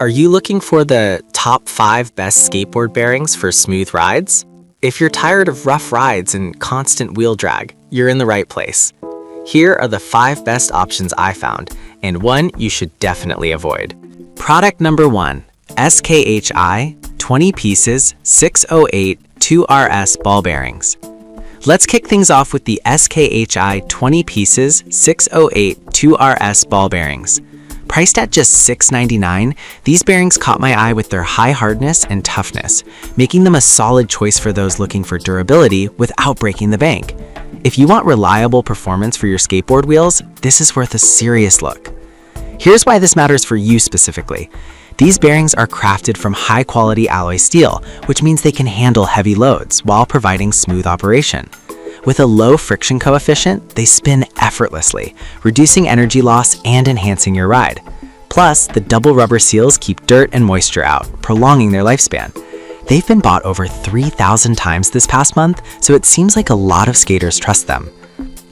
Are you looking for the top 5 best skateboard bearings for smooth rides? If you're tired of rough rides and constant wheel drag, you're in the right place. Here are the 5 best options I found, and one you should definitely avoid. Product number 1, SKHI 20 pieces 608 2RS ball bearings. Let's kick things off with the SKHI 20 pieces 608 2RS ball bearings. Priced at just $6.99, these bearings caught my eye with their high hardness and toughness, making them a solid choice for those looking for durability without breaking the bank. If you want reliable performance for your skateboard wheels, this is worth a serious look. Here's why this matters for you specifically. These bearings are crafted from high-quality alloy steel, which means they can handle heavy loads while providing smooth operation. With a low friction coefficient, they spin effortlessly, reducing energy loss and enhancing your ride. Plus, the double rubber seals keep dirt and moisture out, prolonging their lifespan. They've been bought over 3,000 times this past month, so it seems like a lot of skaters trust them.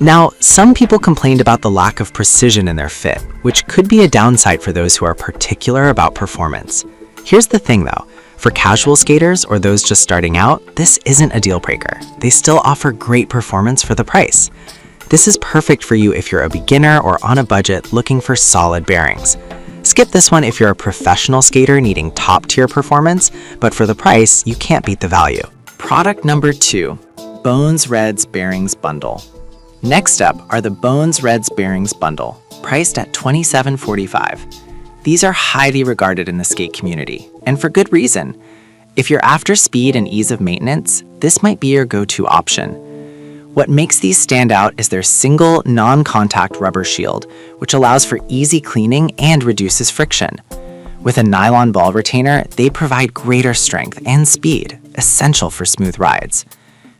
Now, some people complained about the lack of precision in their fit, which could be a downside for those who are particular about performance. Here's the thing though, for casual skaters or those just starting out, this isn't a deal breaker. They still offer great performance for the price. This is perfect for you if you're a beginner or on a budget looking for solid bearings. Skip this one if you're a professional skater needing top-tier performance, but for the price, you can't beat the value. Product number 2, Bones Reds Bearings Bundle. Next up are the Bones Reds Bearings Bundle, priced at $27.45. These are highly regarded in the skate community, and for good reason. If you're after speed and ease of maintenance, this might be your go-to option. What makes these stand out is their single, non-contact rubber shield, which allows for easy cleaning and reduces friction. With a nylon ball retainer, they provide greater strength and speed, essential for smooth rides.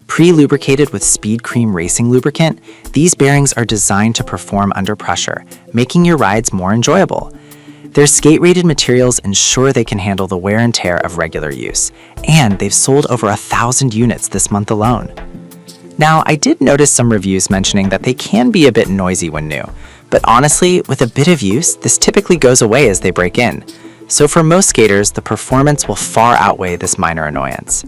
Pre-lubricated with Speed Cream racing lubricant, these bearings are designed to perform under pressure, making your rides more enjoyable. Their skate-rated materials ensure they can handle the wear and tear of regular use, and they've sold over 1,000 units this month alone. Now, I did notice some reviews mentioning that they can be a bit noisy when new, but honestly, with a bit of use, this typically goes away as they break in. So for most skaters, the performance will far outweigh this minor annoyance.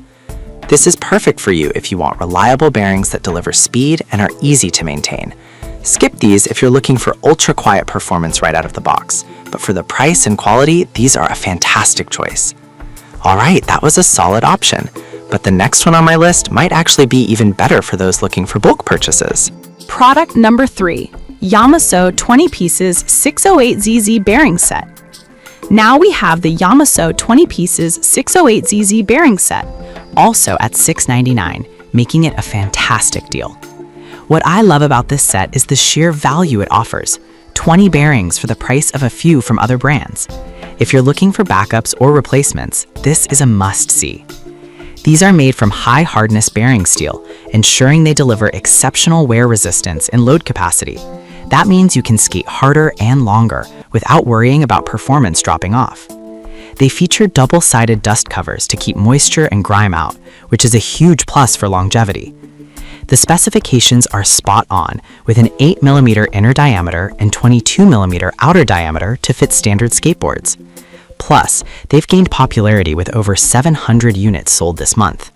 This is perfect for you if you want reliable bearings that deliver speed and are easy to maintain. Skip these if you're looking for ultra-quiet performance right out of the box, but for the price and quality, these are a fantastic choice. Alright, that was a solid option, but the next one on my list might actually be even better for those looking for bulk purchases. Product number 3, Yamaso 20 pieces 608ZZ bearing set. Now we have the Yamaso 20 pieces 608ZZ bearing set, also at $6.99, making it a fantastic deal. What I love about this set is the sheer value it offers, 20 bearings for the price of a few from other brands. If you're looking for backups or replacements, this is a must-see. These are made from high-hardness bearing steel, ensuring they deliver exceptional wear resistance and load capacity. That means you can skate harder and longer without worrying about performance dropping off. They feature double-sided dust covers to keep moisture and grime out, which is a huge plus for longevity. The specifications are spot on, with an 8mm inner diameter and 22mm outer diameter to fit standard skateboards. Plus, they've gained popularity with over 700 units sold this month.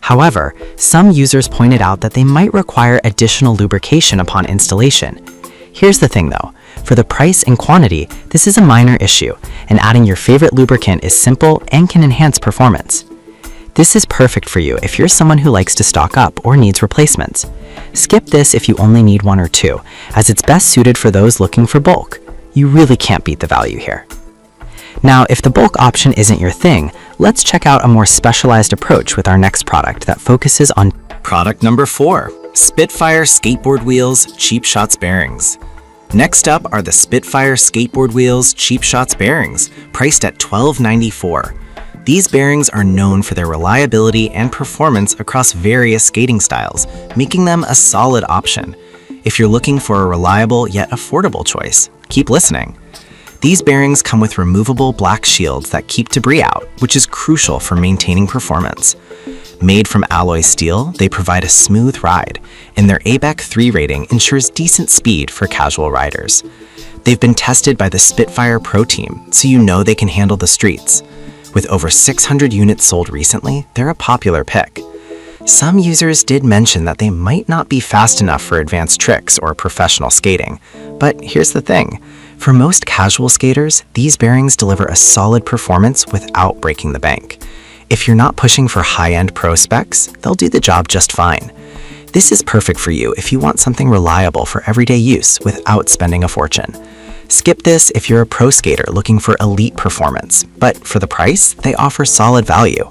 However, some users pointed out that they might require additional lubrication upon installation. Here's the thing though, for the price and quantity, this is a minor issue, and adding your favorite lubricant is simple and can enhance performance. This is perfect for you if you're someone who likes to stock up or needs replacements. Skip this if you only need 1 or 2, as it's best suited for those looking for bulk. You really can't beat the value here. Now, if the bulk option isn't your thing, let's check out a more specialized approach with our next product that focuses on product number 4, Spitfire Skateboard Wheels Cheapshots Bearings. Next up are the Spitfire Skateboard Wheels Cheapshots Bearings, priced at $12.94. These bearings are known for their reliability and performance across various skating styles, making them a solid option. If you're looking for a reliable yet affordable choice, keep listening. These bearings come with removable black shields that keep debris out, which is crucial for maintaining performance. Made from alloy steel, they provide a smooth ride, and their ABEC 3 rating ensures decent speed for casual riders. They've been tested by the Spitfire Pro team, so you know they can handle the streets. With over 600 units sold recently, they're a popular pick. Some users did mention that they might not be fast enough for advanced tricks or professional skating. But here's the thing. For most casual skaters, these bearings deliver a solid performance without breaking the bank. If you're not pushing for high-end pro specs, they'll do the job just fine. This is perfect for you if you want something reliable for everyday use without spending a fortune. Skip this if you're a pro skater looking for elite performance, but for the price, they offer solid value.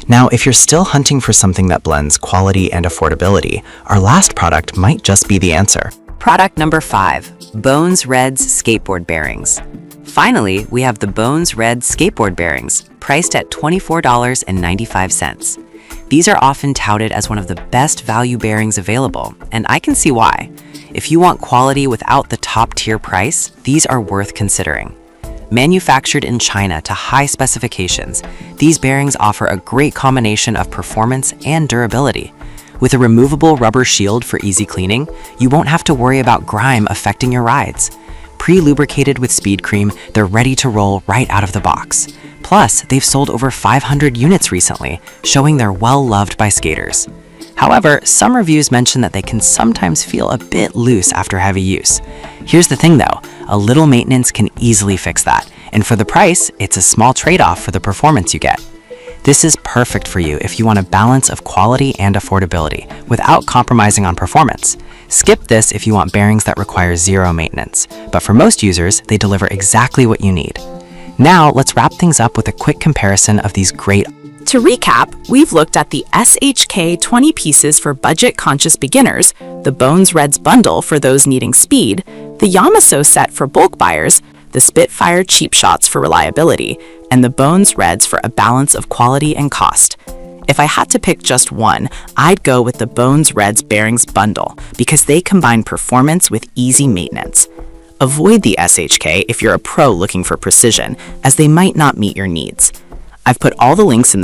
Now, if you're still hunting for something that blends quality and affordability, our last product might just be the answer. Product number 5, Bones Reds Skateboard Bearings. Finally, we have the Bones Red Skateboard Bearings, priced at $24.95. These are often touted as one of the best value bearings available, and I can see why. If you want quality without the top-tier price, these are worth considering. Manufactured in China to high specifications, these bearings offer a great combination of performance and durability. With a removable rubber shield for easy cleaning, you won't have to worry about grime affecting your rides. Pre-lubricated with speed cream, they're ready to roll right out of the box. Plus, they've sold over 500 units recently, showing they're well-loved by skaters. However, some reviews mention that they can sometimes feel a bit loose after heavy use. Here's the thing though, a little maintenance can easily fix that, and for the price, it's a small trade-off for the performance you get. This is perfect for you if you want a balance of quality and affordability without compromising on performance. Skip this if you want bearings that require zero maintenance, but for most users, they deliver exactly what you need. Now, let's wrap things up with a quick comparison of these great. To recap, we've looked at the SHK 20 pieces for budget-conscious beginners, the Bones Reds bundle for those needing speed, the Yamaso set for bulk buyers, the Spitfire Cheapshots for reliability, and the Bones Reds for a balance of quality and cost. If I had to pick just one, I'd go with the Bones Reds bearings bundle because they combine performance with easy maintenance. Avoid the SHK if you're a pro looking for precision, as they might not meet your needs. I've put all the links in the